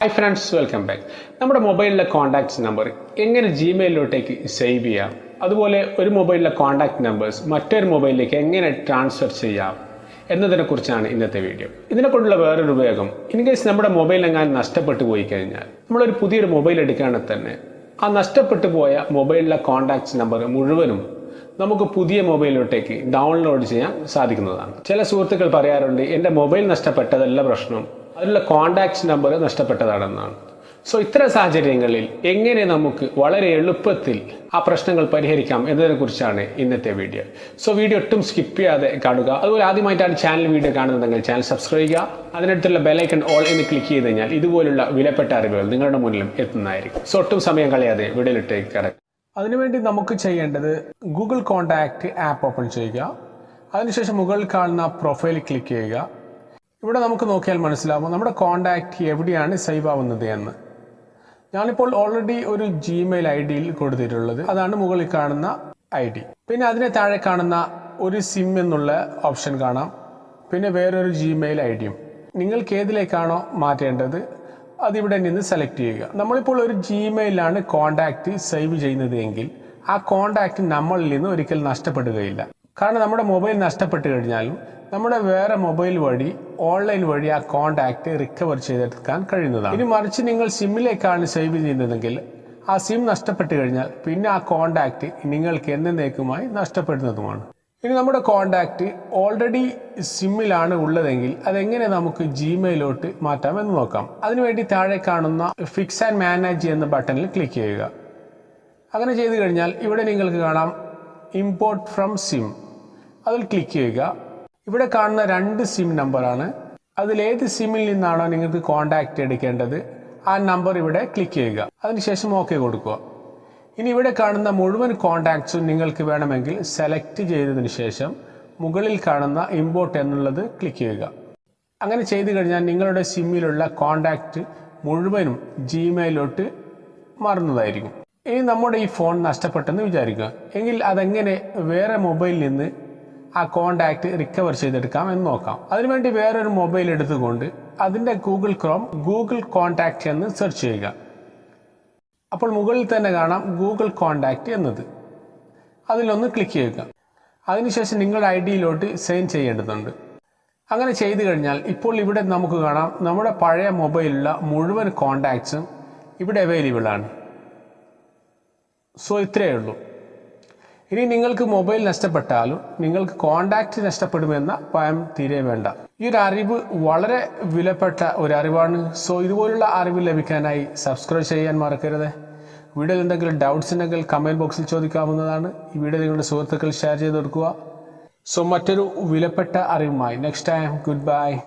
Hi friends, welcome back. നമ്മുടെ മൊബൈലിലെ contacts number എങ്ങനെ ജിമെയിലോട്ടേക്ക് save ചെയ്യാം, അതുപോലെ ഒരു മൊബൈലിലെ കോൺടാക്ട് നമ്പേഴ്സ് മറ്റൊരു മൊബൈലിലേക്ക് എങ്ങനെ ട്രാൻസ്ഫർ ചെയ്യാം എന്നതിനെക്കുറിച്ചാണ് ഇന്നത്തെ വീഡിയോ. ഇതിനെക്കൊണ്ടുള്ള വേറൊരു ഉപയോഗം, ഇൻ കേസ് നമ്മുടെ മൊബൈൽ എങ്ങാനും നഷ്ടപ്പെട്ടു പോയി കഴിഞ്ഞാൽ നമ്മളൊരു പുതിയൊരു മൊബൈൽ എടുക്കുകയാണെങ്കിൽ തന്നെ ആ നഷ്ടപ്പെട്ടു പോയ മൊബൈലിലെ കോൺടാക്ട്സ് നമ്പർ മുഴുവനും നമുക്ക് പുതിയ മൊബൈലിലോട്ടേക്ക് ഡൗൺലോഡ് ചെയ്യാൻ സാധിക്കുന്നതാണ്. ചില സുഹൃത്തുക്കൾ പറയാറുണ്ട്, എൻ്റെ മൊബൈൽ നഷ്ടപ്പെട്ടതല്ല പ്രശ്നം, അതിലുള്ള കോൺടാക്ട്സ് നമ്പർ നഷ്ടപ്പെട്ടതാണെന്നാണ്. സോ ഇത്തരം സാഹചര്യങ്ങളിൽ എങ്ങനെ നമുക്ക് വളരെ എളുപ്പത്തിൽ ആ പ്രശ്നങ്ങൾ പരിഹരിക്കാം എന്നതിനെക്കുറിച്ചാണ് ഇന്നത്തെ വീഡിയോ. സോ വീഡിയോ ഒട്ടും സ്കിപ്പ് ചെയ്യാതെ കാണുക. അതുപോലെ ആദ്യമായിട്ടാണ് ചാനൽ വീഡിയോ കാണുന്നതെങ്കിൽ ചാനൽ സബ്സ്ക്രൈബ് ചെയ്യുക. അതിനടുത്തുള്ള ബെലൈക്കൺ ഓൾ എന്ന് ക്ലിക്ക് ചെയ്ത് കഴിഞ്ഞാൽ ഇതുപോലുള്ള വിലപ്പെട്ട അറിവുകൾ നിങ്ങളുടെ മുന്നിലും എത്തുന്നതായിരിക്കും. സോ ഒട്ടും സമയം കളയാതെ വീഡിയോയിലേക്ക് കടക്കുക. അതിനുവേണ്ടി നമുക്ക് ചെയ്യേണ്ടത് ഗൂഗിൾ കോൺടാക്റ്റ് ആപ്പ് ഓപ്പൺ ചെയ്യുക. അതിനുശേഷം മുകളിൽ കാണുന്ന പ്രൊഫൈൽ ക്ലിക്ക് ചെയ്യുക. ഇവിടെ നമുക്ക് നോക്കിയാൽ മനസ്സിലാവും നമ്മുടെ കോൺടാക്റ്റ് എവിടെയാണ് സേവ് ആവുന്നത് എന്ന്. ഞാനിപ്പോൾ ഓൾറെഡി ഒരു ജിമെയിൽ ഐഡിയിൽ കൊടുത്തിട്ടുള്ളത്, അതാണ് മുകളിൽ കാണുന്ന ID. പിന്നെ അതിനെ താഴെ കാണുന്ന ഒരു സിം എന്നുള്ള ഓപ്ഷൻ കാണാം, പിന്നെ വേറൊരു ജിമെയിൽ ഐഡിയും. നിങ്ങൾക്ക് ഏതിലേക്കാണോ മാറ്റേണ്ടത് അതിവിടെ നിന്ന് സെലക്ട് ചെയ്യുക. നമ്മളിപ്പോൾ ഒരു ജിമെയിലാണ് കോൺടാക്റ്റ് സേവ് ചെയ്യുന്നത് എങ്കിൽ ആ കോൺടാക്റ്റ് നമ്മളിൽ നിന്ന് ഒരിക്കലും നഷ്ടപ്പെടുകയില്ല. കാരണം നമ്മുടെ മൊബൈൽ നഷ്ടപ്പെട്ടു കഴിഞ്ഞാലും നമ്മുടെ വേറെ മൊബൈൽ വഴി ഓൺലൈൻ വഴി ആ കോൺടാക്റ്റ് റിക്കവർ ചെയ്തെടുക്കാൻ കഴിയുന്നതാണ്. ഇനി മറിച്ച് നിങ്ങൾ സിമ്മിലേക്കാണ് സേവ് ചെയ്യുന്നതെങ്കിൽ ആ സിം നഷ്ടപ്പെട്ടു കഴിഞ്ഞാൽ പിന്നെ ആ കോൺടാക്റ്റ് നിങ്ങൾക്ക് എന്നേക്കുമായി നഷ്ടപ്പെടുന്നതുമാണ്. ഇനി നമ്മുടെ കോൺടാക്റ്റ് ഓൾറെഡി സിമ്മിലാണ് ഉള്ളതെങ്കിൽ അതെങ്ങനെ നമുക്ക് ജിമെയിലോട്ട് മാറ്റാമെന്ന് നോക്കാം. അതിനുവേണ്ടി താഴെ കാണുന്ന ഫിക്സ് ആൻഡ് മാനേജ് എന്ന ബട്ടണിൽ ക്ലിക്ക് ചെയ്യുക. അങ്ങനെ ചെയ്തു കഴിഞ്ഞാൽ ഇവിടെ നിങ്ങൾക്ക് കാണാം ഇമ്പോർട്ട് ഫ്രം സിം, അതിൽ ക്ലിക്ക് ചെയ്യുക. ഇവിടെ കാണുന്ന 2 സിം നമ്പറാണ്. അതിലേത് സിമ്മിൽ നിന്നാണോ നിങ്ങൾക്ക് കോൺടാക്റ്റ് എടുക്കേണ്ടത് ആ നമ്പർ ഇവിടെ ക്ലിക്ക് ചെയ്യുക. അതിനുശേഷം ഓക്കെ കൊടുക്കുക. ഇനി ഇവിടെ കാണുന്ന മുഴുവൻ കോൺടാക്ട്സും നിങ്ങൾക്ക് വേണമെങ്കിൽ സെലക്ട് ചെയ്തതിന് ശേഷം മുകളിൽ കാണുന്ന ഇമ്പോർട്ട് എന്നുള്ളത് ക്ലിക്ക് ചെയ്യുക. അങ്ങനെ ചെയ്തു കഴിഞ്ഞാൽ നിങ്ങളുടെ സിമ്മിലുള്ള കോൺടാക്റ്റ് മുഴുവനും ജിമെയിലോട്ട് മാറുന്നതായിരിക്കും. ഇനി നമ്മുടെ ഈ ഫോൺ നഷ്ടപ്പെട്ടെന്ന് വിചാരിക്കുക, എങ്കിൽ അതെങ്ങനെ വേറെ മൊബൈലിൽ നിന്ന് ആ കോൺടാക്റ്റ് റിക്കവർ ചെയ്തെടുക്കാം എന്ന് നോക്കാം. അതിനുവേണ്ടി വേറൊരു മൊബൈൽ എടുത്തുകൊണ്ട് അതിൻ്റെ ഗൂഗിൾ ക്രോം ഗൂഗിൾ കോൺടാക്റ്റ് എന്ന് സെർച്ച് ചെയ്യുക. അപ്പോൾ മുകളിൽ തന്നെ കാണാം ഗൂഗിൾ കോൺടാക്റ്റ് എന്നത്, അതിലൊന്ന് ക്ലിക്ക് ചെയ്യുക. അതിനുശേഷം നിങ്ങളുടെ ഐഡിയിലോട്ട് സൈൻ ചെയ്യേണ്ടതുണ്ട്. അങ്ങനെ ചെയ്തു കഴിഞ്ഞാൽ ഇപ്പോൾ ഇവിടെ നമുക്ക് കാണാം നമ്മുടെ പഴയ മൊബൈലിലുള്ള മുഴുവൻ കോൺടാക്ട്സും ഇവിടെ അവൈലബിൾ ആണ്. സോ ഇത്രയേ ഉള്ളൂ. ഇനി നിങ്ങൾക്ക് മൊബൈൽ നഷ്ടപ്പെട്ടാലും നിങ്ങൾക്ക് കോൺടാക്റ്റ് നഷ്ടപ്പെടുമെന്ന ഭയം തീരെ വേണ്ട. ഈ ഒരു അറിവ് വളരെ വിലപ്പെട്ട ഒരു അറിവാണ്. സോ ഇതുപോലുള്ള അറിവ് ലഭിക്കാനായി സബ്സ്ക്രൈബ് ചെയ്യാൻ മറക്കരുത്. വീഡിയോയിൽ എന്തെങ്കിലും ഡൗട്ട്സ് ഉണ്ടെങ്കിൽ കമൻറ്റ് ബോക്സിൽ ചോദിക്കാവുന്നതാണ്. ഈ വീഡിയോ നിങ്ങളുടെ സുഹൃത്തുക്കൾ ഷെയർ ചെയ്ത് കൊടുക്കുക. സോ മറ്റൊരു വിലപ്പെട്ട അറിവുമായി നെക്സ്റ്റ് ടൈം, ഗുഡ് ബൈ.